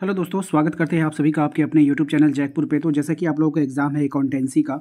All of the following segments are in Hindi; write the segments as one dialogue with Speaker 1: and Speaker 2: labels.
Speaker 1: हेलो दोस्तों, स्वागत करते हैं आप सभी का आपके अपने यूट्यूब चैनल जैकपुर पे। तो जैसे कि आप लोगों का एग्ज़ाम है अकाउंटेंसी का,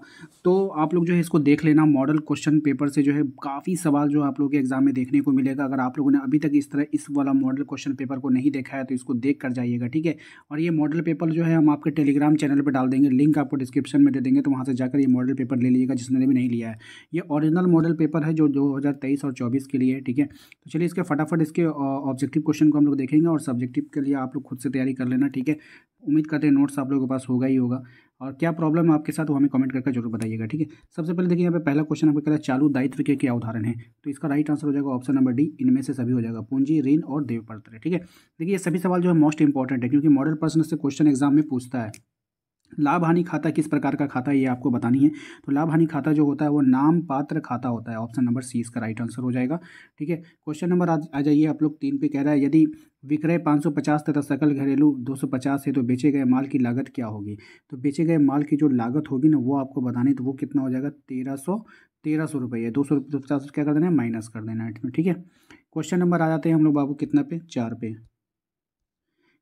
Speaker 1: तो आप लोग जो है इसको देख लेना। मॉडल क्वेश्चन पेपर से जो है काफ़ी सवाल जो आप लोगों के एग्ज़ाम में देखने को मिलेगा। अगर आप लोगों ने अभी तक इस वाला मॉडल क्वेश्चन पेपर को नहीं देखा है तो इसको देख कर जाइएगा, ठीक है। और ये मॉडल पेपर जो है हम आपके टेलीग्राम चैनल पर डाल देंगे, लिंक आपको डिस्क्रिप्शन में दे देंगे, तो वहाँ से जाकर ये मॉडल पेपर ले लीजिएगा जिसने भी नहीं लिया है। ये ओरिजिनल मॉडल पेपर है जो 2023 और 24 के लिए है, ठीक है। तो चलिए इसके फटाफट इसके ऑब्जेक्टिव क्वेश्चन को हम लोग देखेंगे और सब्जेक्टिव के लिए आप लोग खुद से तैयारी कर लेना, ठीक है। उम्मीद करते हैं नोट्स आप लोगों के पास होगा ही होगा। और क्या प्रॉब्लम है आपके साथ वो हमें कमेंट करके जरूर बताइएगा, ठीक है। सबसे पहले देखिए यहाँ पे पहला क्वेश्चन आपको कह रहा है चालू दायित्व के क्या उदाहरण है। तो इसका राइट आंसर हो जाएगा ऑप्शन नंबर डी, इनमें से सभी हो जाएगा। पूंजी, ऋण और देवपत्र, ठीक है। देखिए ये सभी सवाल जो है मोस्ट इंपॉर्टेंट है क्योंकि मॉडल प्रश्न से क्वेश्चन एग्जाम में पूछता है। लाभ हानि खाता किस प्रकार का खाता है ये आपको बतानी है। तो लाभ हानि खाता जो होता है वो नाम पात्र खाता होता है। ऑप्शन नंबर सी इसका राइट आंसर हो जाएगा, ठीक है। क्वेश्चन नंबर आ जाइए आप लोग 3 पे। कह रहा है यदि विक्रय 550 तथा सकल घरेलू 250 है तो बेचे गए माल की लागत क्या होगी। तो बेचे गए माल की जो लागत होगी ना वो आपको बतानी, तो वो कितना हो जाएगा 1300 रुपये। 250 क्या कर देना है, माइनस कर देना है, ठीक है। क्वेश्चन नंबर आ जाते हैं हम लोग बाबू कितना पे, 4 पे।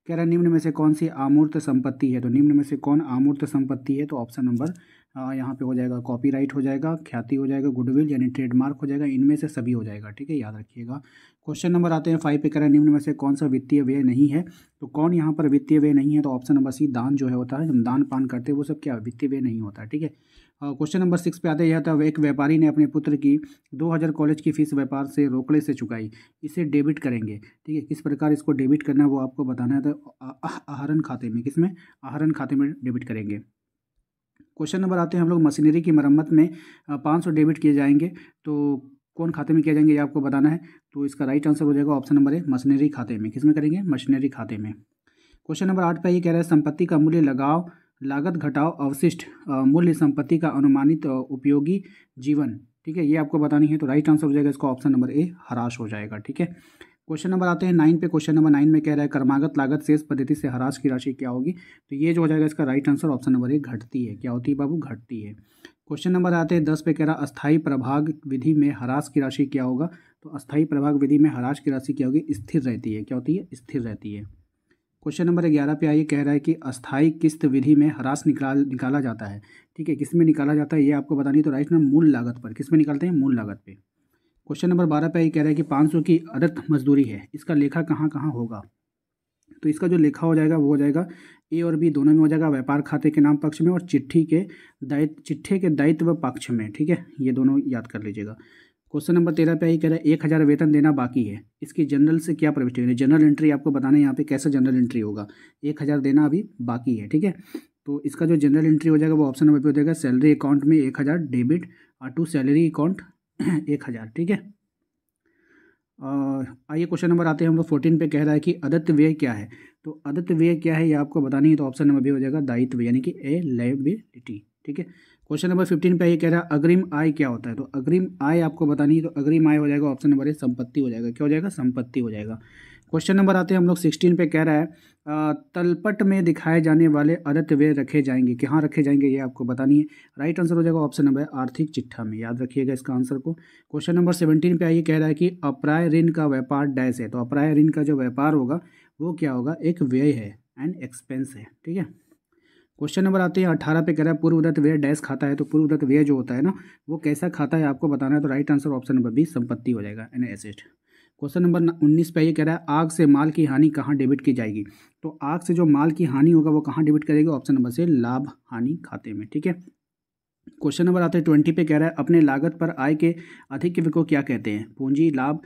Speaker 1: कह रहा है निम्न में से कौन सी अमूर्त संपत्ति है। तो निम्न में से कौन अमूर्त संपत्ति है। तो ऑप्शन नंबर यहाँ पे हो जाएगा कॉपीराइट हो जाएगा, ख्याति हो जाएगा, गुडविल यानी ट्रेडमार्क हो जाएगा, इनमें से सभी हो जाएगा, ठीक है, याद रखिएगा। क्वेश्चन नंबर आते हैं 5 पे। कह रहा है निम्न में से कौन सा वित्तीय व्यय नहीं है। तो कौन यहाँ पर वित्तीय व्यय नहीं है। तो ऑप्शन नंबर सी दान जो है होता है, हम दान पान करते हैं वो सब क्या वित्तीय व्यय नहीं होता, ठीक है। क्वेश्चन नंबर 6 पे आते हैं। था एक व्यापारी ने अपने पुत्र की 2000 कॉलेज की फीस व्यापार से रोकड़े से चुकाई, इसे डेबिट करेंगे, ठीक है। किस प्रकार इसको डेबिट करना है वो आपको बताना है। तो आहरण खाते में, किसमें, आहरण खाते में डेबिट करेंगे। क्वेश्चन नंबर आते हैं हम लोग मशीनरी की मरम्मत में 500 डेबिट किए जाएंगे, तो कौन खाते में किया जाएंगे ये आपको बताना है। तो इसका राइट आंसर हो जाएगा ऑप्शन नंबर ए, मशीनरी खाते में। किसमें करेंगे, मशीनरी खाते में। क्वेश्चन नंबर 8 पे ये कह रहा है संपत्ति का मूल्य लगाव लागत घटाओ अवशिष्ट मूल्य संपत्ति का अनुमानित उपयोगी जीवन, ठीक है, ये आपको बतानी है। तो राइट आंसर हो जाएगा इसका ऑप्शन नंबर ए, ह्रास हो जाएगा, ठीक है। क्वेश्चन नंबर आते हैं 9 पे। क्वेश्चन नंबर 9 में कह रहा है क्रमागत लागत शेष पद्धति से ह्रास की राशि क्या होगी। तो ये जो हो जाएगा इसका right answer option number A, घटती है। क्या होती है बाबू, घटती है। क्वेश्चन नंबर आते हैं 10 पे। कह रहा अस्थायी प्रभाग विधि में ह्रास की राशि क्या होगा। तो अस्थायी प्रभाग विधि में ह्रास की राशि क्या होगी, स्थिर रहती है। क्या होती है, स्थिर रहती है। क्वेश्चन नंबर 11 पे आइए। कह रहा है कि अस्थायी किस्त विधि में ह्रास निकाला जाता है, ठीक है। किस में निकाला जाता है ये आपको बतानी है। तो राइट ना मूल लागत पर, किस में निकालते हैं, मूल लागत पे। क्वेश्चन नंबर 12 पे ये कह रहा है कि 500 की अदत्त मजदूरी है, इसका लेखा कहाँ कहाँ होगा। तो इसका जो लेखा हो जाएगा वो हो जाएगा ए और बी दोनों में हो जाएगा, व्यापार खाते के नाम पक्ष में और चिट्ठे के दायित्व पक्ष में, ठीक है। ये दोनों याद कर लीजिएगा। क्वेश्चन नंबर 13 पे ये कह रहा है 1000 वेतन देना बाकी है, इसकी जनरल से क्या प्रविष्टि है। जनरल एंट्री आपको बताना है यहाँ पे कैसे जनरल एंट्री होगा। 1000 देना अभी बाकी है, ठीक है। तो इसका जो जनरल एंट्री हो जाएगा वो ऑप्शन नंबर पे हो जाएगा सैलरी अकाउंट में 1000 डेबिट टू सैलरी अकाउंट 1000, ठीक है। आइए क्वेश्चन नंबर आते हैं हम लोग 14 पे। कह रहा है कि अदत्त व्यय क्या है। तो अदत्त व्यय क्या है ये आपको बतानी है। तो ऑप्शन नंबर बी हो जाएगा दायित्व यानी कि ए, लायबिलिटी, ठीक है। क्वेश्चन नंबर 15 पे ये कह रहा है अग्रिम आय क्या होता है। तो अग्रिम आय आपको बतानी है। तो अग्रिम आय हो जाएगा ऑप्शन नंबर ए, संपत्ति हो जाएगा। क्या हो जाएगा, संपत्ति हो जाएगा। क्वेश्चन नंबर आते हैं हम लोग 16 पे। कह रहा है तलपट में दिखाए जाने वाले अदत्त व्यय रखे जाएंगे, कहाँ रखे जाएंगे ये आपको बतानी है। राइट आंसर हो जाएगा ऑप्शन नंबर आर्थिक चिट्ठा में, याद रखिएगा इसका आंसर को। क्वेश्चन नंबर 17 पे आइए। कह रहा है कि अप्राय ऋण का व्यापार डैश है। तो अप्राय ऋण का जो व्यापार होगा वो क्या होगा, एक व्यय है, एंड एक्सपेंस है, ठीक है। क्वेश्चन नंबर आते हैं 18 पे। कह रहा है पूर्वदत्त व्यय डैश खाता है। तो पूर्वदत्त व्यय जो होता है ना वो कैसा खाता है आपको बताना है। तो right answer option number B, संपत्ति हो जाएगा, एन एसेट। क्वेश्चन नंबर 19 पे ये कह रहा है आग से माल की हानि कहाँ डेबिट की जाएगी। तो आग से जो माल की हानि होगा वो कहाँ डेबिट करेगा, ऑप्शन नंबर से लाभ हानि खाते में, ठीक है। क्वेश्चन नंबर आते हैं 20 पे। कह रहा है अपने लागत पर आय के अधिक को क्या कहते हैं, पूंजी, लाभ,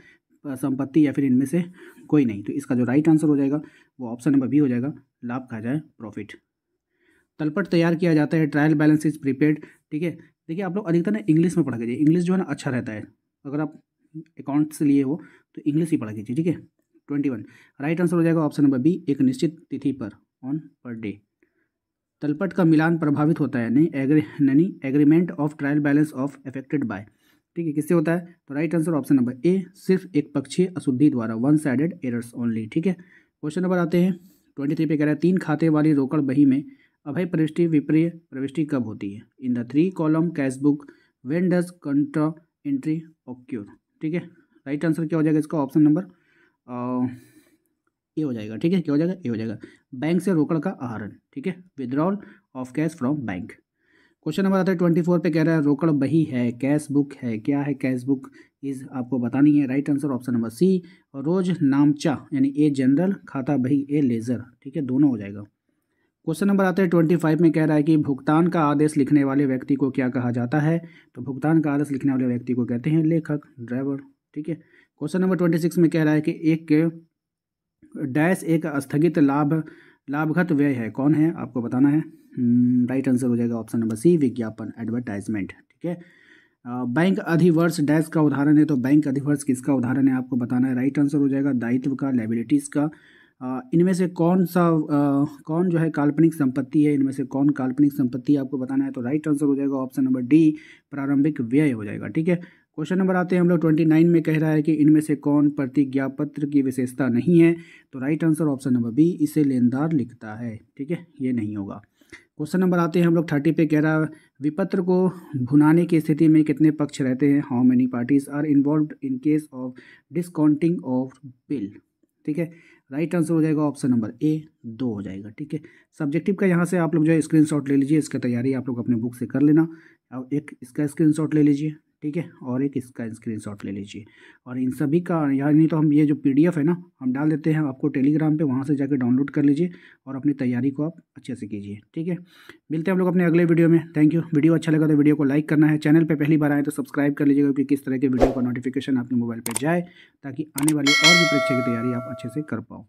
Speaker 1: संपत्ति या फिर इनमें से कोई नहीं। तो इसका जो राइट आंसर हो जाएगा वो ऑप्शन नंबर बी हो जाएगा, लाभ कहा जाए, प्रॉफिट। तलपट तैयार किया जाता है, ट्रायल बैलेंस इज प्रीपेड, ठीक है। देखिए आप लोग अधिकतर ना इंग्लिश में पढ़ा कीजिए, इंग्लिश जो है ना अच्छा रहता है। अगर आप अकाउंट से लिए हो तो इंग्लिश ही पढ़ा कीजिए, ठीक है। 21 राइट आंसर हो जाएगा ऑप्शन नंबर बी, एक निश्चित तिथि पर, ऑन पर डे। तलपट का मिलान प्रभावित होता है नहीं agreement of trial balance of affected by, ठीक है, किससे होता है। तो right answer option number A, सिर्फ एक पक्षीय अशुद्धि द्वारा, वन साइडेड एरर्स ओनली, ठीक है। क्वेश्चन नंबर आते हैं 23 पे। कह रहा है 3 खाते वाली रोकड़ बही में अभय प्रविष्टि विपर्य प्रविष्टि कब होती है। In the 3 column cash book when does कंट्रा entry occur, ठीक है। राइट आंसर क्या हो जाएगा इसका, ऑप्शन नंबर ए हो जाएगा, ठीक है। क्या हो जाएगा? ए हो जाएगा। बैंक से रोकड़ का आहरण, ठीक है, withdrawal of cash from bank. Question number आता है 24 पे, कह रहा है रोकड़ बही है, कैश बुक है। क्या है कैश बुक? इज आपको बतानी है। Right answer option number C, रोज नामचा यानी ए जनरल, खाता बही ए लेजर, ठीक है, दोनों हो जाएगा। क्वेश्चन नंबर आता है 25 में, कह रहा है कि भुगतान का आदेश लिखने वाले व्यक्ति को क्या कहा जाता है? तो भुगतान का आदेश लिखने वाले व्यक्ति को कहते हैं लेखक, ड्राइवर, ठीक है। क्वेश्चन नंबर 26 में कह रहा है कि एक डैश एक स्थगित लाभगत व्यय है। कौन है? आपको बताना है। राइट आंसर हो जाएगा ऑप्शन नंबर सी, विज्ञापन, एडवर्टाइजमेंट, ठीक है। बैंक अधिवर्ष डैश का उदाहरण है, तो बैंक अधिवर्ष किसका उदाहरण है आपको बताना है। राइट आंसर हो जाएगा दायित्व का, लायबिलिटीज़ का। इनमें से कौन जो है काल्पनिक संपत्ति है, इनमें से कौन काल्पनिक संपत्ति है आपको बताना है। तो राइट आंसर हो जाएगा ऑप्शन नंबर डी, प्रारंभिक व्यय हो जाएगा, ठीक है। क्वेश्चन नंबर आते हैं हम लोग 29 में, कह रहा है कि इनमें से कौन प्रतिज्ञापत्र की विशेषता नहीं है। तो right answer option number B, इसे लेनदार लिखता है, ठीक है, ये नहीं होगा। क्वेश्चन नंबर आते हैं हम लोग 30 पे, कह रहा है विपत्र को भुनाने की स्थिति में कितने पक्ष रहते हैं। How many parties are involved in case of discounting of bill, ठीक है। राइट आंसर हो जाएगा ऑप्शन नंबर ए, 2 हो जाएगा, ठीक है। सब्जेक्टिव का यहाँ से आप लोग जो है स्क्रीनशॉट ले लीजिए, इसका तैयारी आप लोग अपने बुक से कर लेना। और एक इसका स्क्रीनशॉट ले लीजिए, ठीक है, और एक इसका स्क्रीनशॉट ले लीजिए। और इन सभी का यार, नहीं तो हम ये जो PDF है ना, हम डाल देते हैं आपको टेलीग्राम पे, वहाँ से जाकर डाउनलोड कर लीजिए और अपनी तैयारी को आप अच्छे से कीजिए, ठीक है। मिलते हैं हम लोग अपने अगले वीडियो में। Thank you. वीडियो अच्छा लगा तो वीडियो को लाइक करना है, चैनल पे पहली बार आए तो सब्सक्राइब कर लीजिएगा, क्योंकि किस तरह के वीडियो का नोटिफिकेशन आपके मोबाइल पर जाए, ताकि आने वाली और भी परीक्षा की तैयारी आप अच्छे से कर पाओ।